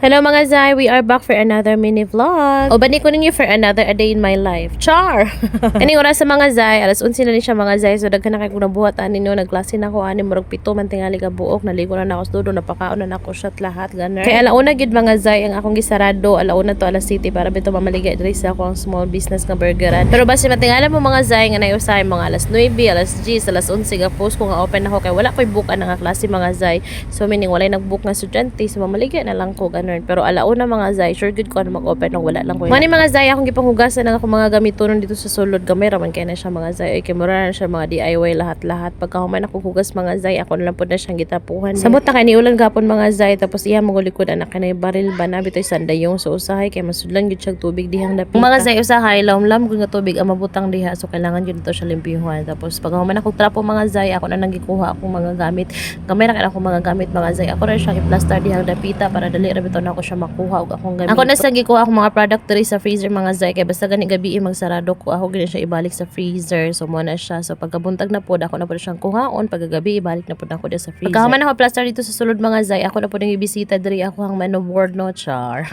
Hello mga Zai, we are back for another mini vlog. O bani ko ninyo for another a day in my life. Char! Kaning oras sa mga Zai, alas 11 na ni siya mga Zai. So daghan na kay kung nabuhatan ninyo, nagklase na ko ani murag 7 man tingali ka buok, naligo na ako sa dudo, napakaon na ako shot lahat ganer. Kaya alauna gid mga Zai ang akong gisarado, alauna to alas city para bito mamaligay diri sa akong small business nga burgeran. Pero basi matingala mo mga Zai nga nayusahay mga alas 9, alas 10, alas 11 ga post ko nga open ako kay wala koy buka nga klase mga Zai. So meaning walay nagbook nga estudyante, so mamaligay na lang ko ganer. Pero alauna mga Zai, sure good ko ano mag-open nang wala lang ko. Mani mga Zai, akong gipanghugasan ng akong mga gamitonon dito sa sulod. Gamay raman kay na siya mga Zai. Ay kay mura na siya mga DIY lahat-lahat. Pagka human ako hugas mga Zai, ako na lang po na siyang gitapuhan. Samot na kay niulan gapon mga Zai, tapos iya magulikod anak kanay baril ba na bitoy sandayong so usahay kay masudlan gid siya tubig dihang dapita. Mga Zai usahay lamlam kung nga tubig ang mabutang diha so kailangan gyud to siya limpyuhan. Tapos pag human ako trapo mga Zai, ako na nang gikuha akong mga gamit. Gamay ra kay akong mga gamit mga Zai. Ako ra siya i-plaster dihang dapita para dali ra bitaw na ako siya makuha og akong gamit. Ako na sa gikuha akong mga product diri sa freezer mga Zai kay basta gani gabi magsarado ko ako gani siya ibalik sa freezer. So mo na siya. So pagkabuntag na pod ako na pod siyang kuhaon, paggabi ibalik na pod ako dito sa freezer. Pagkahuman ako plaster dito sa sulod mga Zai, ako na pod nang ibisita diri ako ang menu board no char.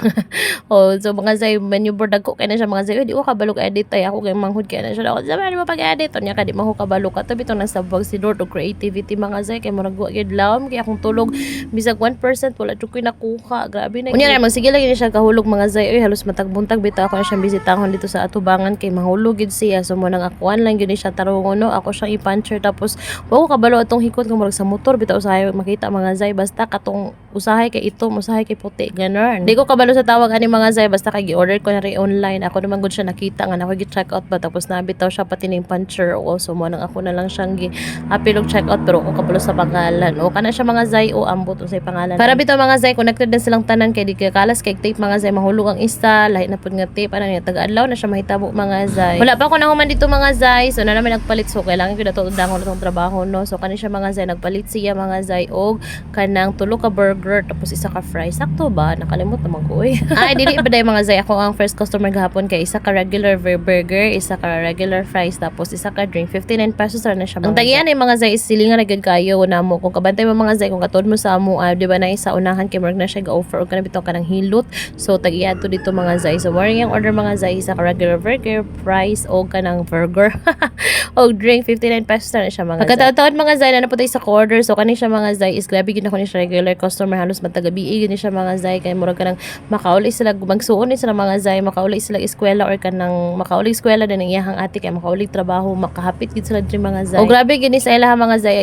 Oh, so mga Zai menu board ako kay na siya mga Zai, di ko kabalog edit ay ako kay manghud kay na siya. Ako sabi mo pag-edit nya ka di mo kabalo ka to bitong nang sabag si Lord og creativity mga Zai kay murag wa gid lawom kay akong tulog bisag 1% wala jud koy nakuha. Grabe na. Unya na sige lagi siya kahulog mga Zai. Oy halos matagbuntag bitaw ako na siyang bisitahon dito sa atubangan kay mahulog gid siya. So mo nang akuan lang gyud siya tarungon no. Ako siyang i-puncher tapos wa ko kabalo atong hikot kung murag sa motor bitaw usahay makita mga Zai basta katong usahay kay ito, usahay kay puti ganon. Di ko kabalo sa tawag ani mga Zai basta kay gi-order ko na ri online. Ako naman gud siya nakita nga ako gi-check out ba tapos nabitaw siya pati ning puncher o so mo nang ako na lang siyang gi-apilog check out pero ko kabalo sa pangalan. O kana siya mga Zai o ambot unsay pangalan. Para bitaw mga Zai connected na silang tanan kay di kay kalas kay tape mga Zai mahulog ang isa lahi na pud nga tape ana nga taga-adlaw na siya mahitabo mga Zai. Wala pa ako nahuman dito mga Zai so na naman nagpalit so kailangan ko dato dangon itong trabaho no. So kani siya mga Zai nagpalit siya mga Zai og kanang tulo ka burger tapos isa ka fries. Sakto ba? Nakalimot naman ko eh. Ay dili ba day mga Zai ako ang first customer gahapon kay isa ka regular burger, isa ka regular fries tapos isa ka drink 59 pesos ra na siya. Ang tagian ay mga Zai silingan na gid kayo na mo kung kabantay mo mga Zai kung katod mo sa amo di ba na isa unahan kay mark na siya ga-offer og kana bitaw kanang hilot. So tagian to dito mga Zai. So waring yung order mga Zai isa ka regular burger, fries o kanang burger og drink 59 pesos na siya mga Zai. Pagkataon mga Zai na naputay sa order so kani siya mga Zai is grabe gid ako ni siya regular customer halos matagabi gid siya mga Zai kay murag kanang makauli sila magsuon sila mga Zai makauli sila eskwela or kanang makauli eskwela din ang iyahang ate kay makauli trabaho makahapit gid sila diri mga Zai. O grabe gid ni sa ilahang mga Zai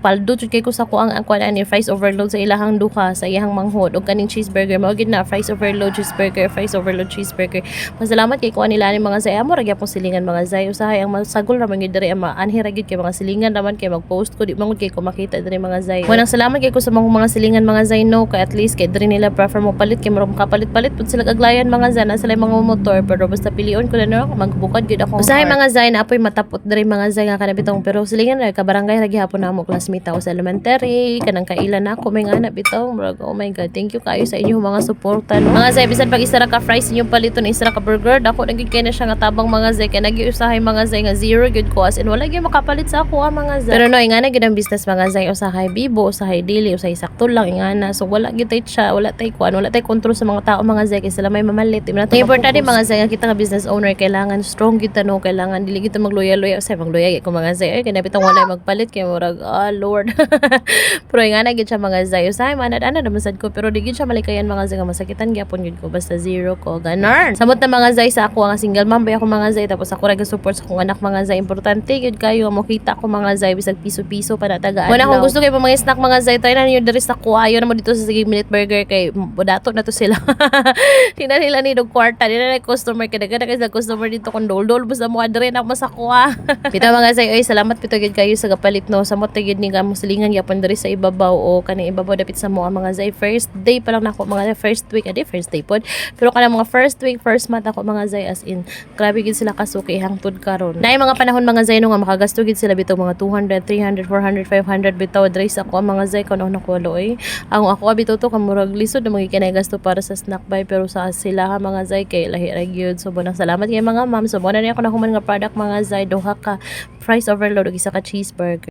paldo jud kay ko sa kuang ang kuan ani fries overload sa ilahang duha sa iyahang manghod og kaning cheeseburger mao gid na fries overload cheeseburger, fries overload cheeseburger. Pasalamat kay kuan nila ni mga Zai amo ra gyapon silingan mga Zai usahay ang masagol ra man gid diri ang anhi ra gid kay mga silingan naman kay mag-post ko di mangud kay ko makita diri mga Zai. Wanang salamat kay ko sa mga silingan mga Zai no kay at least kay diri nila prefer mo palit kay murag kapalit-palit pud sila aglayan mga Zai na sila mga motor pero basta pilion ko na no magbukad gid ako. Usahay mga Zai na apoy matapot diri mga Zai nga kana bitong pero silingan ra ka barangay ra gyapon namo classmate ako sa elementary kanang kailan ako may anak bitaw murag oh my god thank you kayo sa inyo mga suporta no. Mga Zai bisan pag isa ra ka fries inyong paliton isa ra ka burger dako na gid kay na siya nga tabang mga Zai kay nagiusahay mga Zai nga zero gid ko as in wala gyud makapalit sa ako mga Zai. Pero no ingana gid ang business mga Zai usahay bibo usahay dili usahay sakto lang ingana so wala gid tay siya wala tay kuan wala tay control sa mga tao mga Zai kay sila may mamalit importante mga Zai nga kita nga business owner kailangan strong gid no kailangan dili gid magloyal usay magloyal ko mga Zai ay kinabitang wala magpalit kay murag lord. Pero ingana gid siya mga Zai usahay man ana naman sad ko pero di gid siya malikayan mga Zai nga masakitan gyapon gid ko basta zero ko ganon. Samot na mga Zai sa ako nga single mom bay ako mga Zai tapos ako ra support sa akong anak mga Zai importante gid kayo mo kita ko mga Zai bisag piso-piso para tagaan. Wala kung gusto kay mga snack mga Zai try na niyo diri sa kuayo na mo dito sa Sige Minute Burger kay bodato na to sila. Tina nila ni dog kwarta nila na customer kay dagan kay sa customer dito kon dol-dol basta mo adre na mo sa kuha. Pita mga Zai oy salamat pito gid kayo sa kapalit no samot gid ni ga mo silingan gyapon diri sa ibabaw o kanang ibabaw dapit sa mo mga Zai first day pa lang nako mga first week first day pod pero kanang mga first week first month ako mga Zai as in grabe gid sila kasuki hangtod karon naay mga panahon mga Zai no nga makagasto gid sila bitaw mga 200 300 400 500 bitaw diri sa ako mga Zai kuno nakulo ang ako bitaw to kamurag lisod na magikinay gasto para sa snack buy pero sa sila ha mga Zai kay lahi ra gyud so bonang salamat kay mga ma'am so mo na ni ako nahuman nga product mga Zai duha ka fries overload ug isa ka cheeseburger.